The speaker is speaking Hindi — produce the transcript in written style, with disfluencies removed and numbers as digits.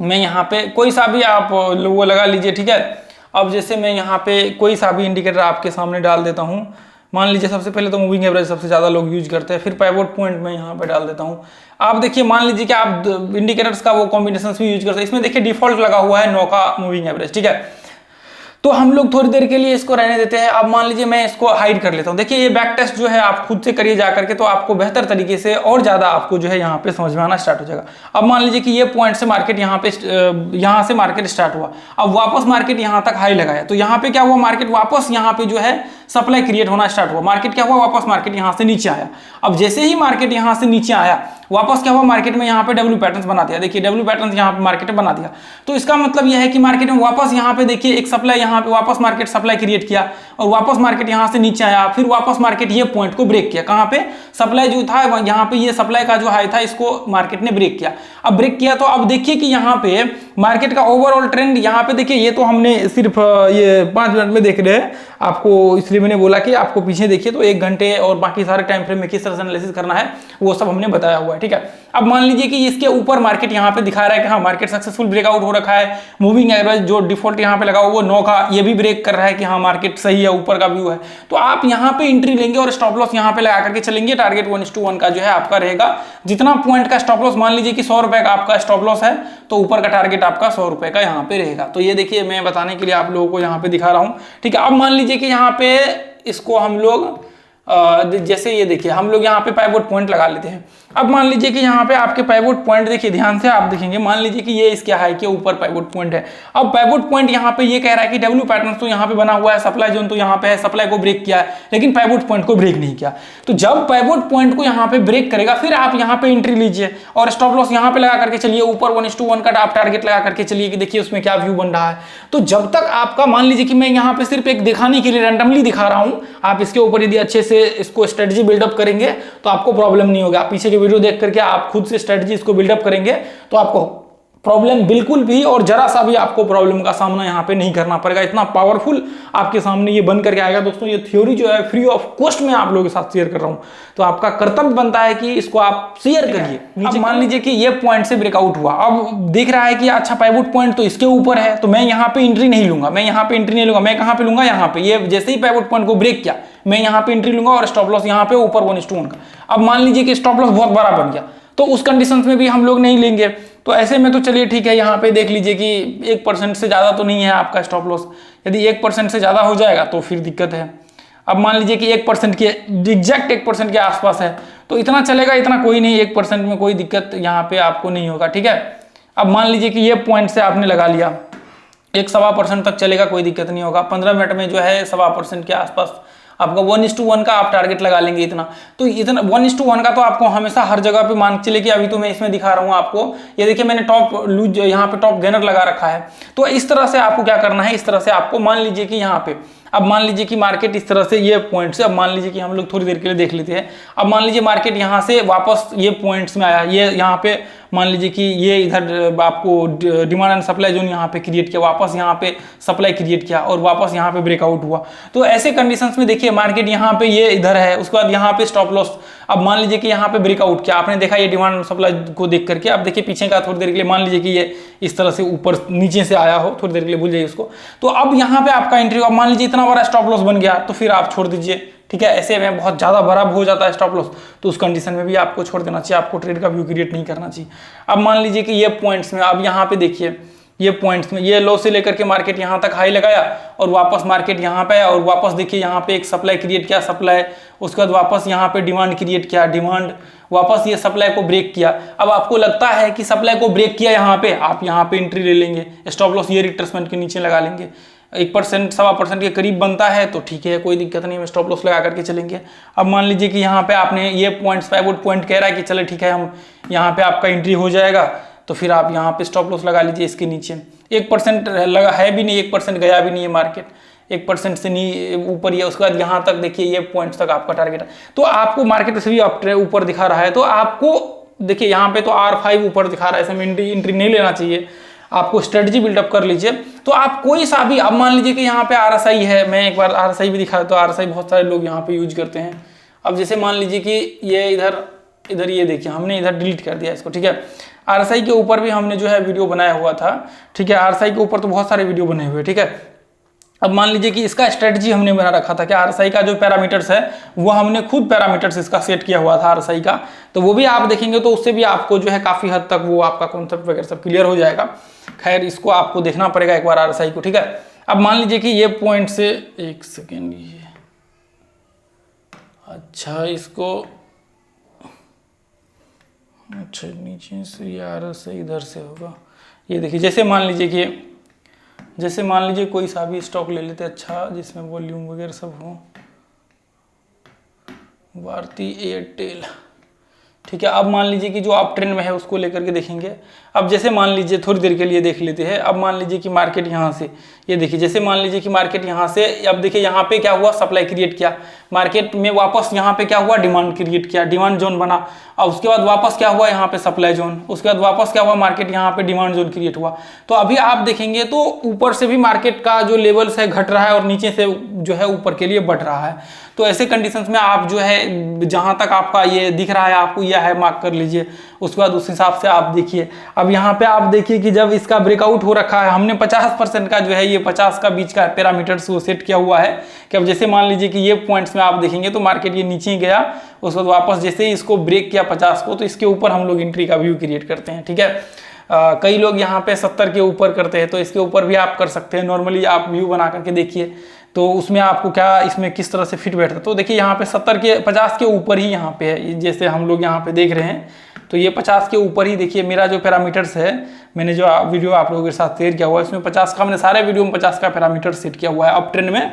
मैं यहाँ पे कोई सा भी आप वो लगा लीजिए, ठीक है। अब जैसे मैं यहाँ पे कोई सा भी इंडिकेटर आपके सामने डाल देता हूँ। मान लीजिए सबसे पहले तो मूविंग एवरेज सबसे ज़्यादा लोग यूज करते हैं, फिर पाइवोट पॉइंट मैं यहाँ पे डाल देता हूँ। आप देखिए, मान लीजिए कि आप इंडिकेटर्स का वो कॉम्बिनेशन भी यूज करते हैं। इसमें देखिए डिफॉल्ट लगा हुआ है 9 का मूविंग एवरेज, ठीक है। तो हम लोग थोड़ी देर के लिए इसको रहने देते हैं। अब मान लीजिए मैं इसको हाइड कर लेता हूँ। देखिए ये बैक टेस्ट जो है आप खुद से करिए जा करके, तो आपको बेहतर तरीके से और ज्यादा आपको जो है यहाँ पे समझ में आना स्टार्ट हो जाएगा। अब मान लीजिए कि ये पॉइंट से मार्केट यहाँ से मार्केट स्टार्ट हुआ, अब वापस मार्केट यहाँ तक हाई लगाया, तो यहाँ पे क्या हुआ, मार्केट वापस यहाँ पे जो है सप्लाई क्रिएट होना स्टार्ट हुआ। मार्केट क्या हुआ, वापस मार्केट यहाँ से नीचे आया। अब जैसे ही मार्केट यहाँ से नीचे आया, वापस क्या हुआ, मार्केट में यहाँ पे डब्ल्यू पैटर्न बना दिया। देखिए डब्ल्यू पैटर्न यहाँ पे मार्केट ने बना दिया, तो इसका मतलब यह है कि मार्केट में वापस यहाँ पे देखिए एक सप्लाई, यहाँ पे वापस मार्केट सप्लाई क्रिएट किया और वापस मार्केट यहाँ से नीचे आया, फिर वापस मार्केट ये पॉइंट को ब्रेक किया। कहाँ पे सप्लाई जो था, यहाँ पे ये सप्लाई का जो हाई था इसको मार्केट ने ब्रेक किया। अब ब्रेक किया तो अब देखिए कि यहाँ पे मार्केट का ओवरऑल ट्रेंड, यहाँ पे देखिए ये तो हमने सिर्फ ये 5 मिनट में देख रहे हैं आपको, इसलिए मैंने बोला कि आपको पीछे देखिए तो 1 घंटे और बाकी सारे टाइम फ्रेम में किस तरह से एनालिसिस करना है वो सब हमने बताया हुआ है, ठीक है। अब मान लीजिए कि इसके ऊपर मार्केट यहाँ पे दिखा रहा है कि हाँ मार्केट सक्सेसफुल ब्रेकआउट हो रखा है। मूविंग एवरेज जो डिफॉल्ट यहाँ पे लगा हुआ वो 9 का, ये भी ब्रेक कर रहा है कि हाँ मार्केट सही है, ऊपर का व्यू है। तो आप यहाँ पे एंट्री लेंगे और स्टॉप लॉस यहाँ पे लगा करके चलेंगे। टारगेट 1:1 का जो है आपका रहेगा। जितना पॉइंट का स्टॉप लॉस, मान लीजिए कि 100 रुपए का आपका स्टॉप लॉस है, तो ऊपर का टारगेट आपका 100 रुपए का यहाँ पे रहेगा। तो ये देखिए मैं बताने के लिए आप लोगों को यहाँ पे दिखा रहा हूँ, ठीक है। अब मान लीजिए कि यहाँ पे इसको हम लोग जैसे ये देखिए हम लोग यहाँ पे पाइवोट पॉइंट लगा लेते हैं। अब मान लीजिए कि यहाँ पे आपके पाइवोट पॉइंट देखिए ध्यान से आप देखेंगे, मान लीजिए कि ये इसके हाई के ऊपर पाइवोट पॉइंट है। अब पाइवोट पॉइंट यहाँ पे ये कह रहा है कि डब्ल्यू पैटर्न तो यहाँ पे बना हुआ है, सप्लाई जोन तो यहाँ पे है, सप्लाई को ब्रेक किया है, लेकिन पाइवोट पॉइंट को ब्रेक नहीं किया। तो जब पाइवोट पॉइंट को यहाँ पे ब्रेक करेगा, फिर आप यहाँ पे एंट्री लीजिए और स्टॉप लॉस यहाँ पे लगा करके चलिए। ऊपर 1:1 का आप टारगेट लगा करके चलिए कि देखिए उसमें क्या व्यू बन रहा है। तो जब तक आपका, मान लीजिए कि मैं यहाँ पे सिर्फ एक दिखाने के लिए रैंडमली दिखा रहा हूँ, आप इसके ऊपर यदि अच्छे से इसको स्ट्रेटजी बिल्डअप करेंगे तो आपको प्रॉब्लम नहीं होगा। आप पीछे के वीडियो देख करके आप खुद से स्ट्रेटजी इसको बिल्डअप करेंगे तो आपको प्रॉब्लम बिल्कुल भी और जरा सा भी आपको प्रॉब्लम का सामना यहाँ पे नहीं करना पड़ेगा। इतना पावरफुल आपके सामने ये बन करके आएगा। दोस्तों ये थ्योरी जो है फ्री ऑफ कॉस्ट में आप लोगों के साथ शेयर कर रहा हूँ, तो आपका कर्तव्य बनता है कि इसको आप शेयर करिए। अब मान लीजिए कि ये पॉइंट से ब्रेकआउट हुआ, अब देख रहा है कि अच्छा पाइवोट पॉइंट तो इसके ऊपर है, तो मैं यहाँ पे एंट्री नहीं लूंगा, मैं यहाँ पे एंट्री नहीं लूंगा। मैं कहाँ पे लूंगा, यहाँ पे। ये जैसे ही पाइवोट पॉइंट को ब्रेक किया, मैं यहाँ पे एंट्री लूंगा और स्टॉप लॉस यहाँ पे ऊपर 1:1 का। अब मान लीजिए कि स्टॉप लॉस बहुत बड़ा बन गया, तो उस कंडीशन में भी हम लोग नहीं लेंगे। तो ऐसे में तो चलिए ठीक है, यहाँ पे देख लीजिए कि 1% से ज्यादा तो नहीं है आपका स्टॉप लॉस। यदि 1% से ज्यादा हो जाएगा तो फिर दिक्कत है। अब मान लीजिए कि 1% के एग्जैक्ट 1% के आसपास है, तो इतना चलेगा, इतना कोई नहीं, 1% में कोई दिक्कत यहाँ पे आपको नहीं होगा, ठीक है। अब मान लीजिए कि ये पॉइंट से आपने लगा लिया, 1-1.25% तक चलेगा, कोई दिक्कत नहीं होगा। 15 मिनट में जो है 1.25% के आसपास आपका 1:1 का आप टारगेट लगा लेंगे। इतना 1:1 का तो आपको हमेशा हर जगह पे मान के चले कि अभी तो मैं इसमें दिखा रहा हूँ आपको, ये देखिए मैंने टॉप लूज यहाँ पे टॉप गेनर लगा रखा है। तो इस तरह से आपको क्या करना है, इस तरह से आपको मान लीजिए कि यहाँ पे, अब मान लीजिए कि मार्केट इस तरह से ये पॉइंट से, अब मान लीजिए कि हम लोग थोड़ी देर के लिए देख लेते हैं। अब मान लीजिए मार्केट यहाँ से वापस ये पॉइंट्स में आया, ये यहाँ पे मान लीजिए कि ये इधर आपको डिमांड एंड सप्लाई जोन यहाँ पे क्रिएट किया, वापस यहाँ पे सप्लाई क्रिएट किया और वापस यहाँ पे ब्रेकआउट हुआ। तो ऐसे कंडीशंस में देखिए मार्केट यहाँ पे ये इधर है, उसके बाद यहाँ पे स्टॉप लॉस। अब मान लीजिए कि यहाँ पे ब्रेकआउट किया, आपने देखा ये डिमांड एंड सप्लाई को देख करके। अब देखिए पीछे का थोड़ी देर के लिए मान लीजिए कि ये इस तरह से ऊपर नीचे से आया हो, थोड़ी देर के लिए भूल जाइए उसको। तो अब यहाँ पे आपका एंट्री, अब मान लीजिए इतना बड़ा स्टॉप लॉस बन गया तो फिर आप छोड़ दीजिए, ठीक है। ऐसे में बहुत ज्यादा बड़ा हो जाता है स्टॉप लॉस, तो उस कंडीशन में भी आपको छोड़ देना चाहिए, आपको ट्रेड का व्यू क्रिएट नहीं करना चाहिए। अब मान लीजिए कि ये पॉइंट्स में, अब यहाँ पे देखिए ये पॉइंट्स में ये लो से लेकर के मार्केट यहाँ तक हाई लगाया और वापस मार्केट यहाँ पे आया और वापस देखिए यहाँ पे एक सप्लाई क्रिएट किया, सप्लाई, उसके बाद वापस यहाँ पे डिमांड क्रिएट किया, डिमांड, वापस ये सप्लाई को ब्रेक किया। अब आपको लगता है कि सप्लाई को ब्रेक किया यहाँ पे, आप यहाँ पे एंट्री ले लेंगे, स्टॉप लॉस ये रिट्रेसमेंट के नीचे लगा लेंगे। 1% 1.25% के करीब बनता है तो ठीक है, कोई दिक्कत नहीं, हम स्टॉप लॉस लगा करके चलेंगे। अब मान लीजिए कि यहाँ पे आपने ये पॉइंट्स, पाइवोट पॉइंट कह रहा है कि चले ठीक है हम यहाँ पे आपका एंट्री हो जाएगा, तो फिर आप यहाँ पे स्टॉप लॉस लगा लीजिए इसके नीचे। 1% लगा है भी नहीं, 1% गया भी नहीं है मार्केट, 1% से नहीं ऊपर ही, उसके बाद यहाँ तक देखिए ये पॉइंट्स तक आपका टारगेट है। तो आपको मार्केट से भी ऊपर दिखा रहा है, तो आपको देखिए यहाँ पे तो R5 ऊपर दिखा रहा है, ऐसे में एंट्री नहीं लेना चाहिए, आपको स्ट्रेटजी बिल्डअप कर लीजिए। तो आप कोई सा भी, अब मान लीजिए कि यहाँ पे RSI है, मैं एक बार RSI भी दिखा, तो RSI बहुत सारे लोग यहाँ पे यूज करते हैं। अब जैसे मान लीजिए कि ये इधर इधर ये देखिए हमने इधर डिलीट कर दिया इसको, ठीक है। RSI के ऊपर भी हमने जो है वीडियो बनाया हुआ था, ठीक है। RSI के ऊपर तो बहुत सारे वीडियो बने हुए, ठीक है। अब मान लीजिए कि इसका स्ट्रेटजी हमने बना रखा था कि RSI का जो पैरामीटर्स है वो हमने खुद पैरामीटर्स इसका सेट किया हुआ था RSI का, तो वो भी आप देखेंगे तो उससे भी आपको जो है काफ़ी हद तक वो आपका कॉन्सेप्ट वगैरह सब क्लियर हो जाएगा। खैर इसको आपको देखना पड़ेगा एक बार RSI को, ठीक है। अब मान लीजिए कि ये पॉइंट से, एक सेकेंड, ये अच्छा इसको, अच्छा नीचे से RSI इधर से होगा। ये देखिए जैसे मान लीजिए कोई सा भी स्टॉक ले लेते अच्छा जिसमें वॉल्यूम वगैरह सब हो, भारती एयरटेल, ठीक है। अब मान लीजिए कि जो आप ट्रेंड में है उसको लेकर के देखेंगे। अब जैसे मान लीजिए थोड़ी देर के लिए देख लेते हैं। अब मान लीजिए कि मार्केट यहाँ से, ये देखिए जैसे मान लीजिए कि मार्केट यहाँ से, अब देखिए यहाँ पे क्या हुआ, सप्लाई क्रिएट किया, मार्केट में वापस यहाँ पे क्या हुआ, डिमांड क्रिएट किया, डिमांड जोन बना। अब उसके बाद वापस क्या हुआ, यहाँ पे सप्लाई जोन, उसके बाद वापस क्या हुआ, मार्केट यहाँ पे डिमांड जोन क्रिएट हुआ। तो अभी आप देखेंगे तो ऊपर से भी मार्केट का जो लेवल्स है घट रहा है और नीचे से जो है ऊपर के लिए बढ़ रहा है। तो ऐसे कंडीशंस में आप जो है जहां तक आपका ये दिख रहा है आपको यह है, मार्क कर लीजिए। उसके बाद उस हिसाब से आप देखिए। अब यहाँ पे आप देखिए कि जब इसका ब्रेकआउट हो रखा है, हमने 50% का जो है ये 50 का बीच का पैरामीटर्स वो सेट किया हुआ है कि अब जैसे मान लीजिए कि ये पॉइंट्स में आप देखेंगे तो मार्केट ये नीचे गया, उसके बाद वापस जैसे ही इसको ब्रेक किया 50 को, तो इसके ऊपर हम लोग एंट्री का व्यू क्रिएट करते हैं, ठीक है। कई लोग यहाँ पे 70 के ऊपर करते हैं, तो इसके ऊपर भी आप कर सकते हैं। नॉर्मली आप व्यू बना करके देखिए तो उसमें आपको क्या इसमें किस तरह से फिट बैठता है। तो देखिए यहाँ पे 50 के ऊपर ही यहाँ पे है, जैसे हम लोग यहाँ पे देख रहे हैं तो ये 50 के ऊपर ही देखिए मेरा जो पैरामीटर्स है, मैंने जो वीडियो आप लोगों के साथ शेयर किया हुआ है इसमें 50 का, मैंने सारे वीडियो में 50 का पैरामीटर सेट किया हुआ है अप ट्रेंड में।